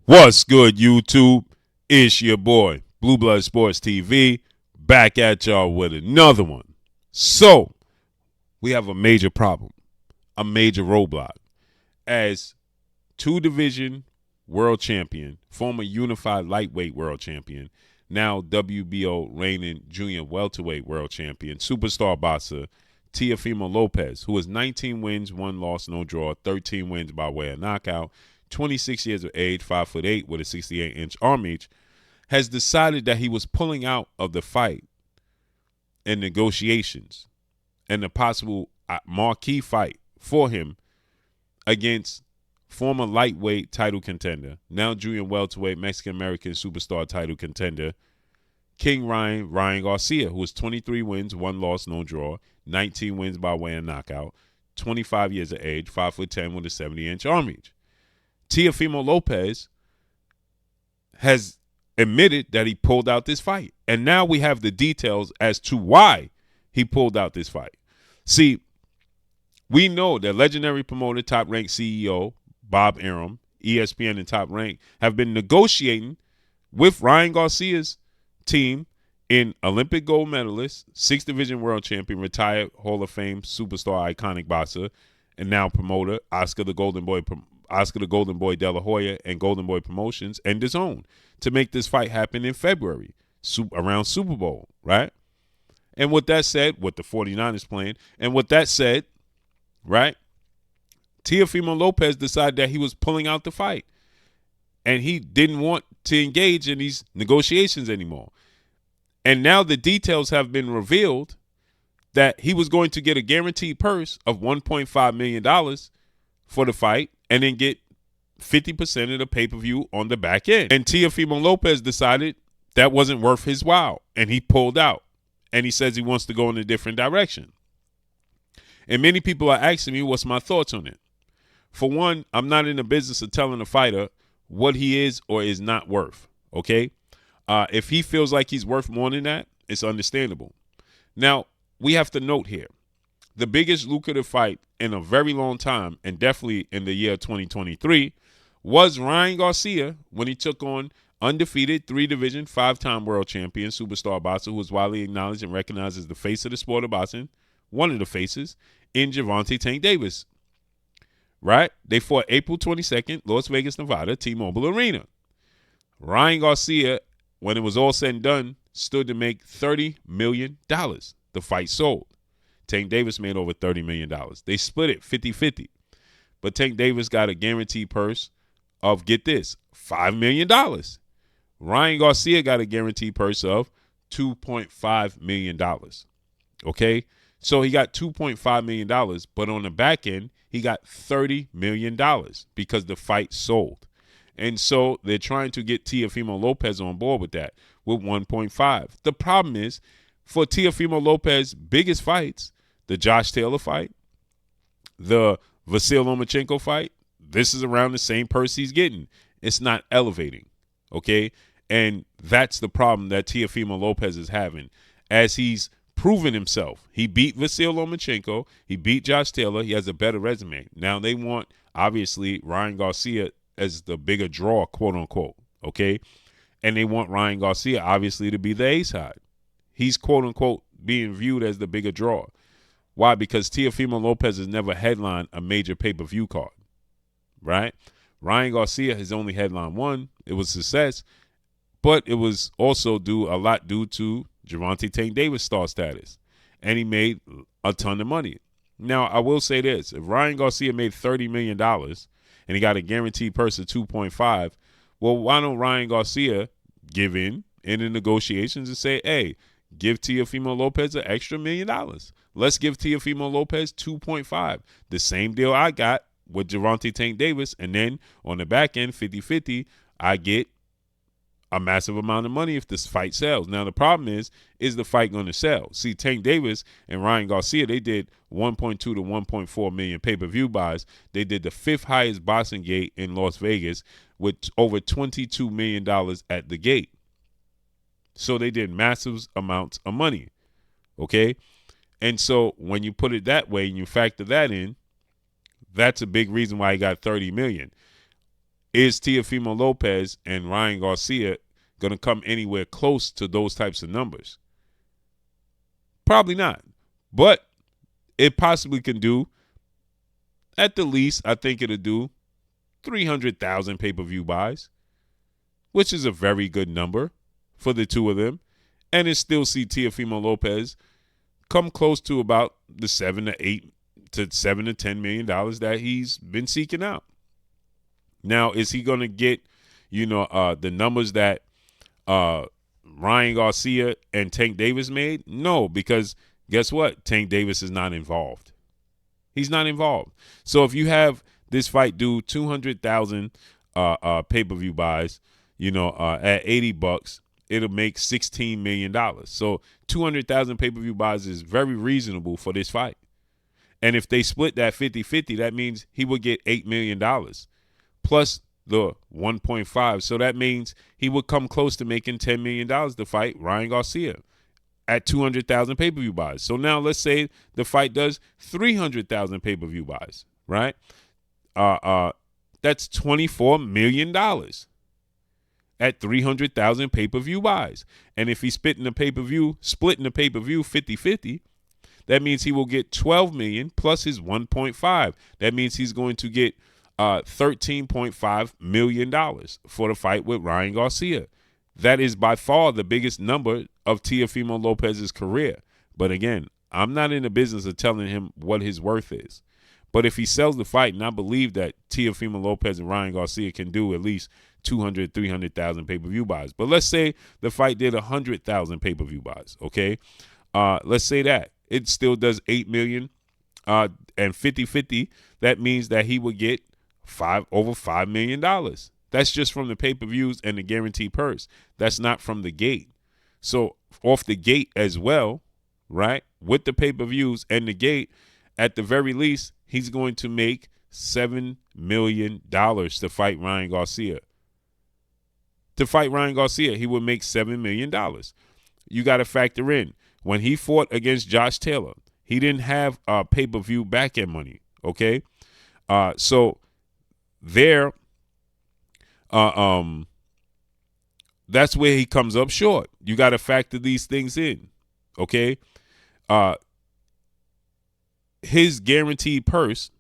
What's good, YouTube? It's your boy, Blue Blood Sports TV, back at y'all with another one. So, we have a major problem, a major roadblock. As two-division world champion, former unified lightweight world champion, now WBO reigning junior welterweight world champion, superstar boxer, Teofimo Lopez, who has 19 wins, 1 loss, no draw, 13 wins by way of knockout, 26 years of age, 5'8", with a 68-inch arm reach, has decided that he was pulling out of the fight and negotiations and the possible marquee fight for him against former lightweight title contender, now junior welterweight Mexican-American superstar title contender, King Ryan Garcia, who has 23 wins, 1 loss, no draw, 19 wins by way of knockout, 25 years of age, 5'10", with a 70-inch arm reach. Teofimo Lopez has admitted that he pulled out this fight. And now we have the details as to why he pulled out this fight. See, we know that legendary promoter, top-ranked CEO, Bob Arum, ESPN and Top Rank, have been negotiating with Ryan Garcia's team in Olympic gold medalist, 6th division world champion, retired Hall of Fame superstar, iconic boxer, and now promoter, Oscar the Golden Boy De La Hoya and Golden Boy Promotions, and DAZN, to make this fight happen in February, around Super Bowl, right? And with that said, what the 49ers playing, and with that said, right, Teofimo Lopez decided that he was pulling out the fight. And he didn't want to engage in these negotiations anymore. And now the details have been revealed that he was going to get a guaranteed purse of $1.5 million for the fight and then get 50% of the pay-per-view on the back end. And Teofimo Lopez decided that wasn't worth his while, and he pulled out. And he says he wants to go in a different direction. And many people are asking me what's my thoughts on it. For one, I'm not in the business of telling a fighter what he is or is not worth, okay? If he feels like he's worth more than that, it's understandable. Now, we have to note here, the biggest lucrative fight in a very long time, and definitely in the year 2023, was Ryan Garcia when he took on undefeated 3-division, 5-time world champion, superstar boxer who was widely acknowledged and recognized as the face of the sport of boxing, one of the faces, in Gervonta Tank Davis. Right? They fought April 22nd, Las Vegas, Nevada, T-Mobile Arena. Ryan Garcia, when it was all said and done, stood to make $30 million. The fight sold. Tank Davis made over $30 million. They split it 50-50. But Tank Davis got a guaranteed purse of, get this, $5 million. Ryan Garcia got a guaranteed purse of $2.5 million. Okay? So he got $2.5 million, but on the back end, he got $30 million because the fight sold. And so they're trying to get Teofimo Lopez on board with that, with 1.5. The problem is, for Teofimo Lopez's biggest fights, the Josh Taylor fight, the Vasyl Lomachenko fight, this is around the same purse he's getting. It's not elevating, okay? And that's the problem that Teofimo Lopez is having as he's proven himself. He beat Vasyl Lomachenko. He beat Josh Taylor. He has a better resume. Now they want, obviously, Ryan Garcia as the bigger draw, quote unquote, okay? And they want Ryan Garcia, obviously, to be the A side. He's, quote unquote, being viewed as the bigger draw. Why? Because Teofimo Lopez has never headlined a major pay-per-view card, right? Ryan Garcia has only headlined one. It was a success, but it was also a lot due to Gervonta Tank Davis star status, and he made a ton of money. Now, I will say this. If Ryan Garcia made $30 million and he got a guaranteed purse of 2.5, well, why don't Ryan Garcia give in the negotiations and say, hey, give Teofimo Lopez an extra $1 million. Let's give Teofimo Lopez 2.5. The same deal I got with Gervonta Tank Davis, and then on the back end, 50-50, I get a massive amount of money if this fight sells. Now, the problem is the fight going to sell? See, Tank Davis and Ryan Garcia, they did 1.2 to 1.4 million pay-per-view buys. They did the 5th highest boxing gate in Las Vegas with over $22 million at the gate. So they did massive amounts of money, okay? And so when you put it that way and you factor that in, that's a big reason why he got $30 million. Is Teofimo Lopez and Ryan Garcia going to come anywhere close to those types of numbers? Probably not. But it possibly can do, at the least, I think it'll do 300,000 pay-per-view buys, which is a very good number for the two of them. And it still see Teofimo Lopez come close to about the $7 to $10 million that he's been seeking out. Now, is he going to get, the numbers that Ryan Garcia and Tank Davis made? No, because guess what? Tank Davis is not involved. He's not involved. So if you have this fight do 200,000 pay-per-view buys, at $80, it'll make $16 million. So 200,000 pay-per-view buys is very reasonable for this fight. And if they split that 50-50, that means he would get $8 million plus the 1.5. So that means he would come close to making $10 million to fight Ryan Garcia at 200,000 pay-per-view buys. So now let's say the fight does 300,000 pay-per-view buys, right? That's $24 million at 300,000 pay-per-view buys. And if he's splitting the pay-per-view 50-50, that means he will get $12 million plus his 1.5. That means he's going to get $13.5 million for the fight with Ryan Garcia. That is by far the biggest number of Teofimo Lopez's career. But again, I'm not in the business of telling him what his worth is. But if he sells the fight, and I believe that Teofimo Lopez and Ryan Garcia can do at least 200, 300,000 pay-per-view buys. But let's say the fight did 100,000 pay-per-view buys, okay? Let's say that. It still does $8 million and 50-50. That means that he would get over $5 million. That's just from the pay-per-views and the guaranteed purse. That's not from the gate. So off the gate as well, right, with the pay-per-views and the gate, at the very least, he's going to make $7 million to fight Ryan Garcia. To fight Ryan Garcia, he would make $7 million. You got to factor in, when he fought against Josh Taylor, he didn't have pay-per-view back-end money, okay? So there, that's where he comes up short. You got to factor these things in, okay? His guaranteed purse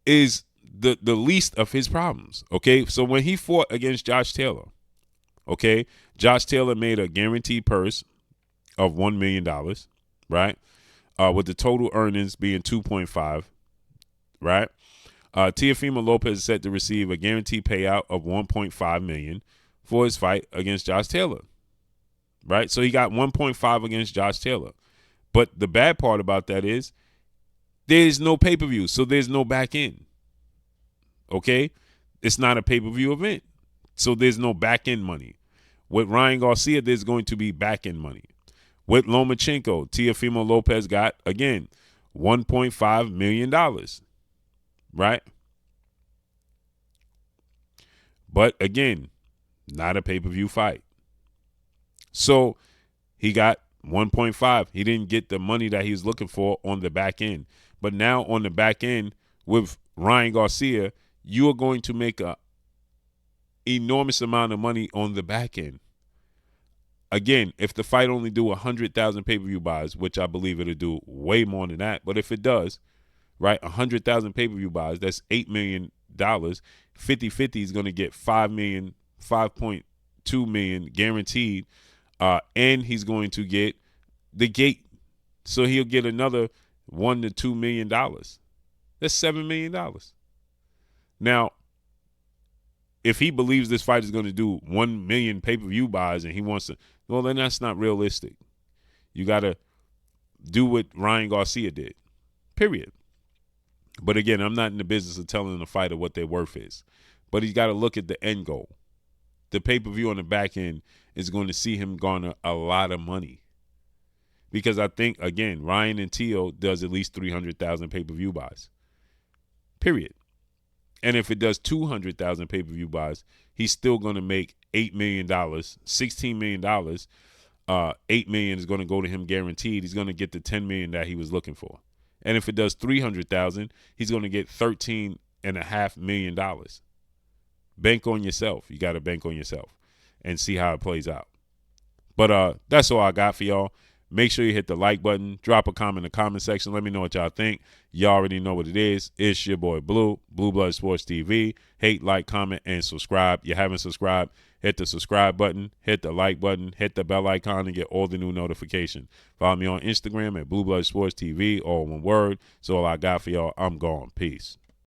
is the least of his problems, okay? So when he fought against Josh Taylor, okay, Josh Taylor made a guaranteed purse of $1 million, right? With the total earnings being 2.5, right? Teofimo Lopez is set to receive a guaranteed payout of $1.5 million for his fight against Josh Taylor, right? So he got 1.5 against Josh Taylor. But the bad part about that is there's no pay-per-view, so there's no back end, okay? It's not a pay-per-view event, so there's no back end money. With Ryan Garcia, there's going to be back end money. With Lomachenko, Teofimo Lopez got, again, $1.5 million, right? But again, not a pay-per-view fight. So he got 1.5. He didn't get the money that he was looking for on the back end. But now on the back end with Ryan Garcia, you are going to make a enormous amount of money on the back end. Again, if the fight only do 100,000 pay-per-view buys, which I believe it'll do way more than that, but if it does, right, 100,000 pay-per-view buys, that's $8 million. 50-50 is going to get $5 million, $5.2 million guaranteed, and he's going to get the gate. So he'll get another $1 to $2 million. That's $7 million. Now, if he believes this fight is going to do 1 million pay-per-view buys and he wants to, well, then that's not realistic. You got to do what Ryan Garcia did, period. But again, I'm not in the business of telling the fighter what their worth is. But he's got to look at the end goal. The pay-per-view on the back end is going to see him garner a lot of money. Because I think, again, Ryan and Teo does at least 300,000 pay-per-view buys, period. And if it does 200,000 pay-per-view buys, he's still going to make $8 million, $16 million. $8 million is going to go to him guaranteed. He's going to get the $10 million that he was looking for. And if it does 300,000, he's going to get $13.5 $1.5 million. Bank on yourself. You got to bank on yourself and see how it plays out. But that's all I got for y'all. Make sure you hit the like button. Drop a comment in the comment section. Let me know what y'all think. Y'all already know what it is. It's your boy Blue, Blue Blood Sports TV. Hate, like, comment, and subscribe. You haven't subscribed, hit the subscribe button, hit the like button, hit the bell icon, and get all the new notifications. Follow me on Instagram at Blue Blood Sports TV, all one word. So all I got for y'all. I'm gone. Peace.